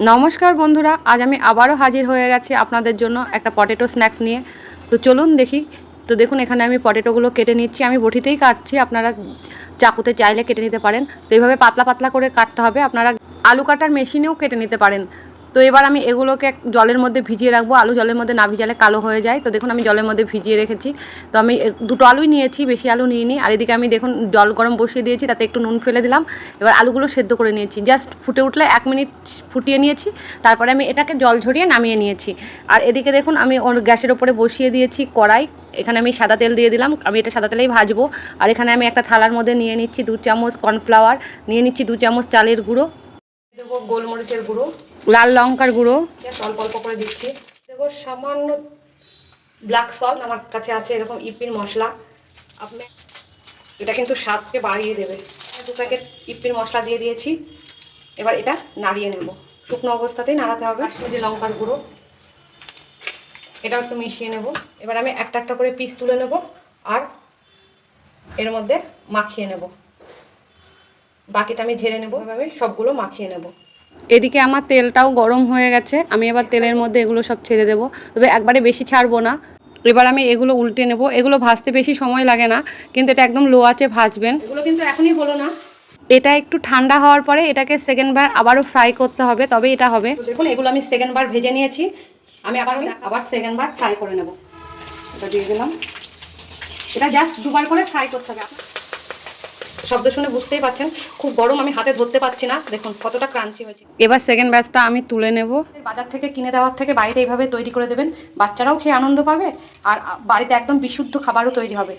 নমস্কার বন্ধুরা, আজ আমি আবারও হাজির হয়ে গেছি আপনাদের জন্য একটা পটেটো স্ন্যাক্স নিয়ে। তো চলুন দেখি। তো দেখুন, এখানে আমি পটেটোগুলো কেটে নিচ্ছি। আমি বটিতেই কাটছি, আপনারা চাকুতে চাইলে কেটে নিতে পারেন। তো এইভাবে পাতলা পাতলা করে কাটতে হবে। আপনারা আলু কাটার মেশিনেও কেটে নিতে পারেন। তো এবার আমি এগুলোকে জলের মধ্যে ভিজিয়ে রাখবো। আলু জলের মধ্যে না ভিজালে কালো হয়ে যায়। তো দেখুন, আমি জলের মধ্যে ভিজিয়ে রেখেছি। তো আমি দুটো আলুই নিয়েছি, বেশি আলু নিইনি। আর এদিকে আমি দেখুন জল গরম বসিয়ে দিয়েছি, তাতে একটু নুন ফেলে দিলাম। এবার আলুগুলো সেদ্ধ করে নিয়েছি, জাস্ট ফুটে উঠলে 1 মিনিট ফুটিয়ে নিয়েছি। তারপরে আমি এটাকে জল ঝরিয়ে নামিয়ে নিয়েছি। আর এদিকে দেখুন, আমি গ্যাসের ওপরে বসিয়ে দিয়েছি কড়াই। এখানে আমি সাদা তেল দিয়ে দিলাম, আমি এটা সাদা তেলেই ভাজবো। আর এখানে আমি একটা থালার মধ্যে নিয়ে নিচ্ছি 2 চামচ কর্নফ্লাওয়ার, নিয়ে নিচ্ছি 2 চামচ চালের গুঁড়ো, দেবো গোলমরিচের গুঁড়ো, লাল লঙ্কার গুঁড়ো, অল্প অল্প করে দিচ্ছি। দেবো সামান্য ব্ল্যাক সল্ট, আমার কাছে আছে এরকম ইপির মশলা। আপনি এটা কিন্তু স্বাদকে বাড়িয়ে দেবে। 2 প্যাকেট ইপির মশলা দিয়ে দিয়েছি। এবার এটা নাড়িয়ে নেব, শুকনো অবস্থাতেই নাড়াতে হবে। কাশ্মীরি লঙ্কার গুঁড়ো, এটাও একটু মিশিয়ে নেব। এবার আমি একটা একটা করে পিস তুলে নেব আর এর মধ্যে মাখিয়ে নেব। বাকিটা আমি ঝেড়ে নেব, এভাবে সবগুলো মাখিয়ে নেব। এদিকে আমার তেলটাও গরম হয়ে গেছে, আমি এবার তেলের মধ্যে এগুলো সব ছেড়ে দেবো। তবে একবারে বেশি ছাড়বো না। এবার আমি এগুলো উল্টে নেব। এগুলো ভাজতে বেশি সময় লাগে না, কিন্তু এটা একদম লো আঁচে ভাজবেন। এগুলো কিন্তু এখনই হলো না, এটা একটু ঠান্ডা হওয়ার পরে এটাকে সেকেন্ডবার আবারও ফ্রাই করতে হবে, তবে এটা হবে। দেখুন, এগুলো আমি সেকেন্ডবার ভেজে নিয়েছি। আমি আবার সেকেন্ডবার ফ্রাই করে নেব। এটা দিয়ে দিলাম। এটা জাস্ট 2বার করে ফ্রাই করতে হবে। শব্দ শুনে বুঝতেই পারছেন খুব গরম, আমি হাতে ধরতে পারছি না। দেখুন কতটা ক্রাঞ্চি হয়েছে। এবার সেকেন্ড ব্যাচটা আমি তুলে নেব। বাজার থেকে কিনে দেওয়ার থেকে বাড়িতে এইভাবে তৈরি করে দেবেন, বাচ্চারাও খেয়ে আনন্দ পাবে আর বাড়িতে একদম বিশুদ্ধ খাবারও তৈরি হবে।